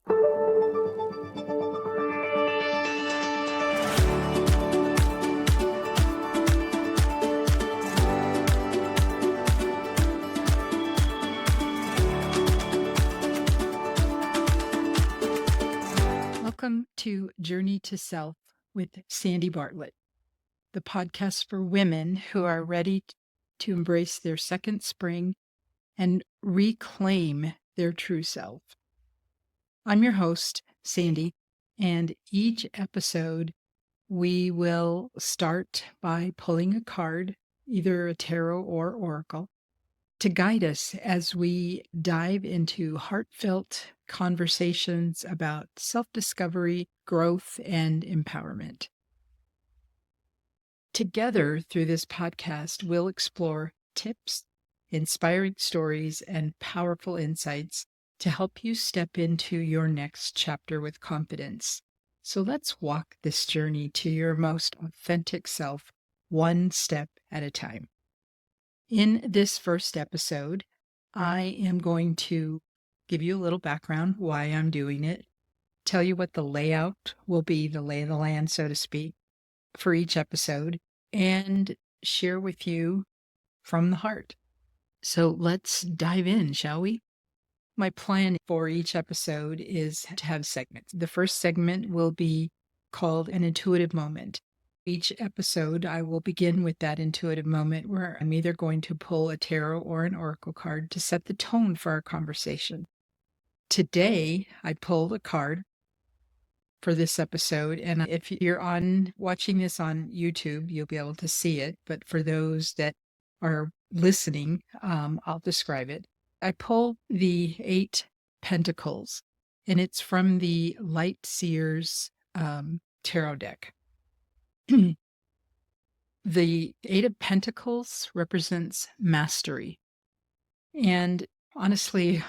Welcome to Journey to Self with Sandy Bartlett, the podcast for women who are ready to embrace their second spring and reclaim their true self. I'm your host, Sandy, and each episode we will start by pulling a card, either a tarot or oracle, to guide us as we dive into heartfelt conversations about self-discovery, growth, and empowerment. Together, through this podcast, we'll explore tips, inspiring stories, and powerful insights to help you step into your next chapter with confidence. So let's walk this journey to your most authentic self, one step at a time. In this first episode, I am going to give you a little background why I'm doing it, tell you what the layout will be, the lay of the land, so to speak, for each episode, and share with you from the heart. So let's dive in, shall we? My plan for each episode is to have segments. The first segment will be called an intuitive moment. Each episode, I will begin with that intuitive moment where I'm either going to pull a tarot or an oracle card to set the tone for our conversation. Today, I pulled a card for this episode, and if you're watching this on YouTube, you'll be able to see it. But for those that are listening, I'll describe it. I pulled the 8 Pentacles, and it's from the Light Seers tarot deck. The 8 of Pentacles represents mastery. And honestly,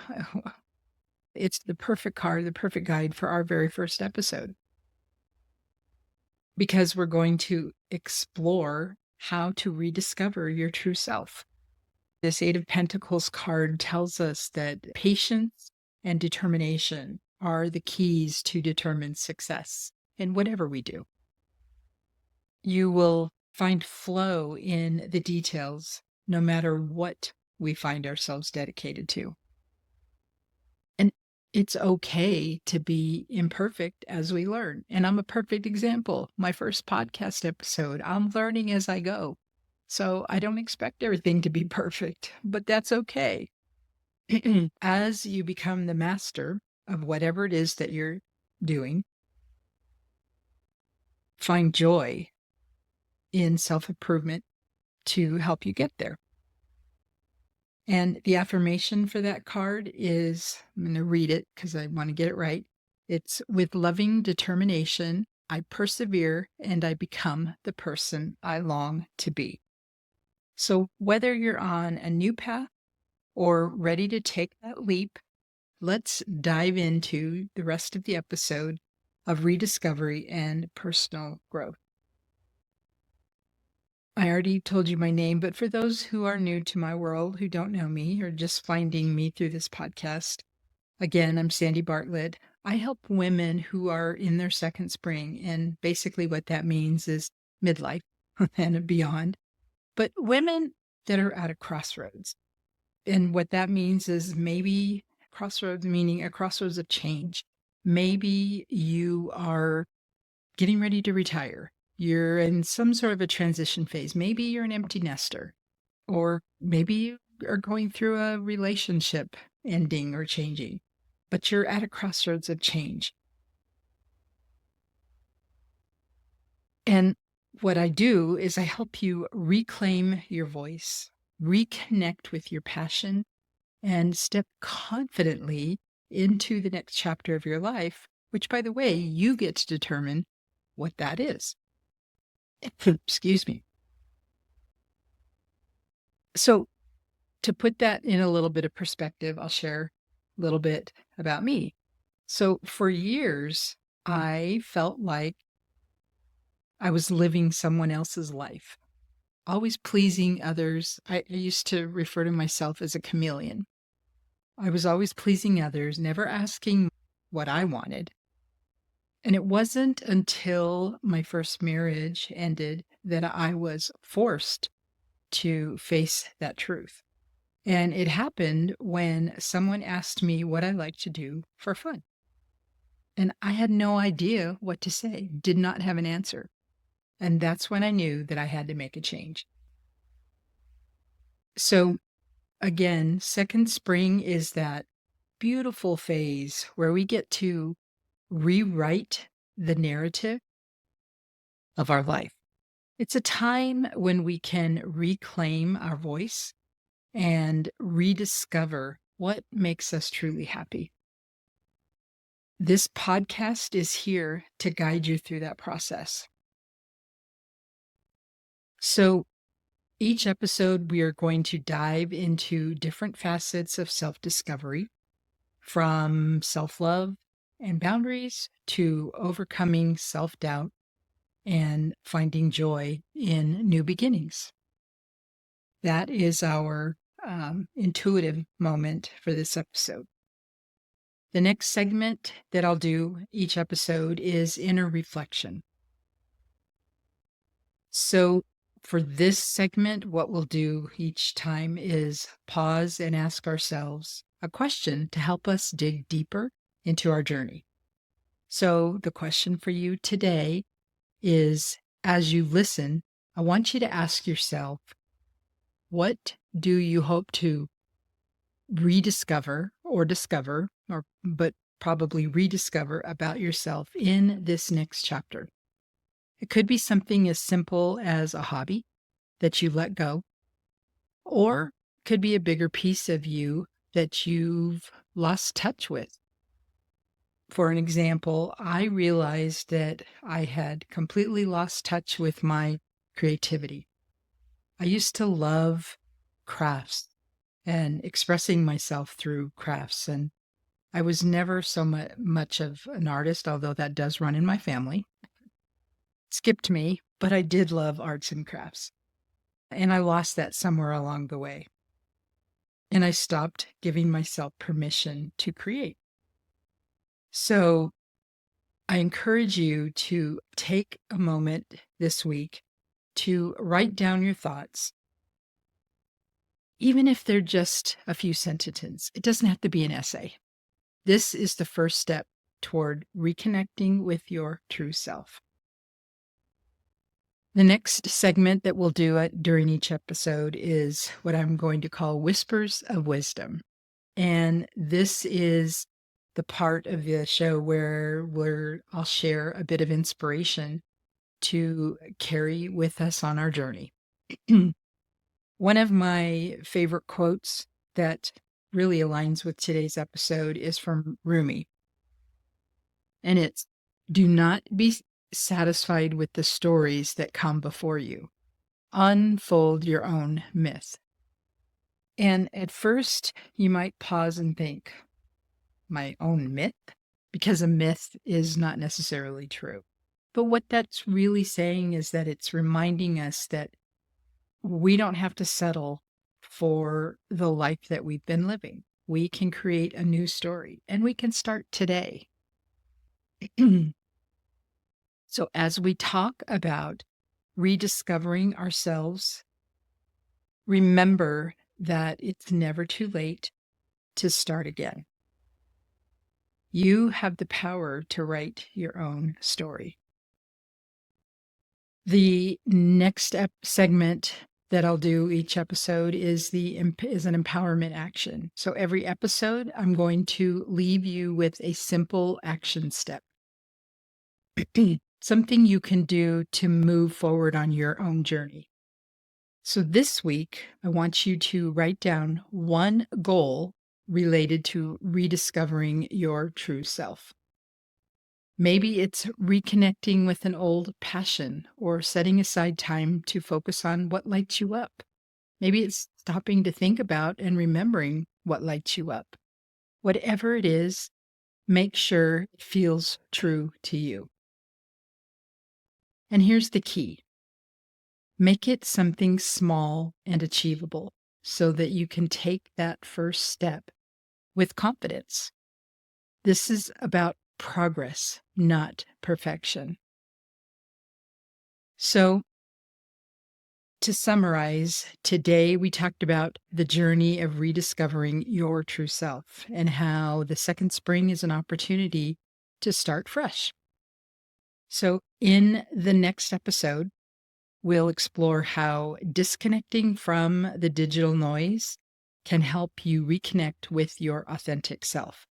it's the perfect card, the perfect guide for our very first episode. Because we're going to explore how to rediscover your true self. This 8 of Pentacles card tells us that patience and determination are the keys to determined success in whatever we do. You will find flow in the details, no matter what we find ourselves dedicated to. And it's okay to be imperfect as we learn. And I'm a perfect example. My first podcast episode, I'm learning as I go. So I don't expect everything to be perfect, but that's okay. As you become the master of whatever it is that you're doing, find joy in self-improvement to help you get there. And the affirmation for that card is, I'm going to read it because I want to get it right. It's with loving determination, I persevere and I become the person I long to be. So whether you're on a new path or ready to take that leap, let's dive into the rest of the episode of rediscovery and personal growth. I already told you my name, but for those who are new to my world, who don't know me, or just finding me through this podcast, again, I'm Sandy Bartlett. I help women who are in their second spring, and basically what that means is midlife and beyond, but women that are at a crossroads. And what that means is maybe crossroads, meaning a crossroads of change. Maybe you are getting ready to retire. You're in some sort of a transition phase. Maybe you're an empty nester, or maybe you are going through a relationship ending or changing, but you're at a crossroads of change. And what I do is I help you reclaim your voice, reconnect with your passion, and step confidently into the next chapter of your life, which, by the way, you get to determine what that is. Excuse me. So to put that in a little bit of perspective, I'll share a little bit about me. So for years, I felt like I was living someone else's life, always pleasing others. I used to refer to myself as a chameleon. I was always pleasing others, never asking what I wanted. And it wasn't until my first marriage ended that I was forced to face that truth. And it happened when someone asked me what I like to do for fun. And I had no idea what to say, did not have an answer. And that's when I knew that I had to make a change. So, again, second spring is that beautiful phase where we get to rewrite the narrative of our life. It's a time when we can reclaim our voice and rediscover what makes us truly happy. This podcast is here to guide you through that process. So, each episode, we are going to dive into different facets of self discovery, from self love and boundaries to overcoming self doubt and finding joy in new beginnings. That is our intuitive moment for this episode. The next segment that I'll do each episode is inner reflection. So, for this segment, what we'll do each time is pause and ask ourselves a question to help us dig deeper into our journey. So, the question for you today is, as you listen, I want you to ask yourself, what do you hope to rediscover or discover, but probably rediscover about yourself in this next chapter? It could be something as simple as a hobby that you let go, or could be a bigger piece of you that you've lost touch with. For an example, I realized that I had completely lost touch with my creativity. I used to love crafts and expressing myself through crafts, and I was never so much of an artist, although that does run in my family. Skipped me, but I did love arts and crafts. And I lost that somewhere along the way. And I stopped giving myself permission to create. So I encourage you to take a moment this week to write down your thoughts, even if they're just a few sentences. It doesn't have to be an essay. This is the first step toward reconnecting with your true self. The next segment that we'll do during each episode is what I'm going to call Whispers of Wisdom. And this is the part of the show where I'll share a bit of inspiration to carry with us on our journey. One of my favorite quotes that really aligns with today's episode is from Rumi. And it's, "Do not be satisfied with the stories that come before you. Unfold your own myth." And at first, you might pause and think, my own myth? Because a myth is not necessarily true. But what that's really saying is that it's reminding us that we don't have to settle for the life that we've been living. We can create a new story, and we can start today. So, as we talk about rediscovering ourselves, remember that it's never too late to start again. You have the power to write your own story. The next segment that I'll do each episode is an empowerment action. So every episode, I'm going to leave you with a simple action step. Something you can do to move forward on your own journey. So this week, I want you to write down one goal related to rediscovering your true self. Maybe it's reconnecting with an old passion or setting aside time to focus on what lights you up. Maybe it's stopping to think about and remembering what lights you up. Whatever it is, make sure it feels true to you. And here's the key. Make it something small and achievable so that you can take that first step with confidence. This is about progress, not perfection. So, to summarize, today we talked about the journey of rediscovering your true self and how the second spring is an opportunity to start fresh. So, in the next episode, we'll explore how disconnecting from the digital noise can help you reconnect with your authentic self.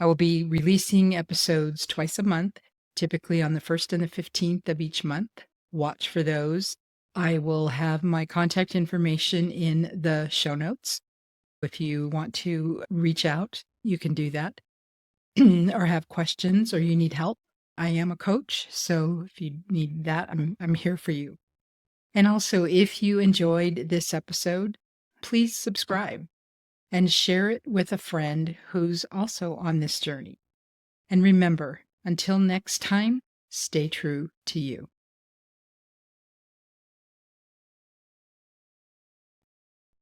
I will be releasing episodes twice a month, typically on the 1st and the 15th of each month. Watch for those. I will have my contact information in the show notes. If you want to reach out, you can do that, or have questions, or you need help. I am a coach, so if you need that, I'm here for you. And also, if you enjoyed this episode, please subscribe and share it with a friend who's also on this journey. And remember, until next time, stay true to you.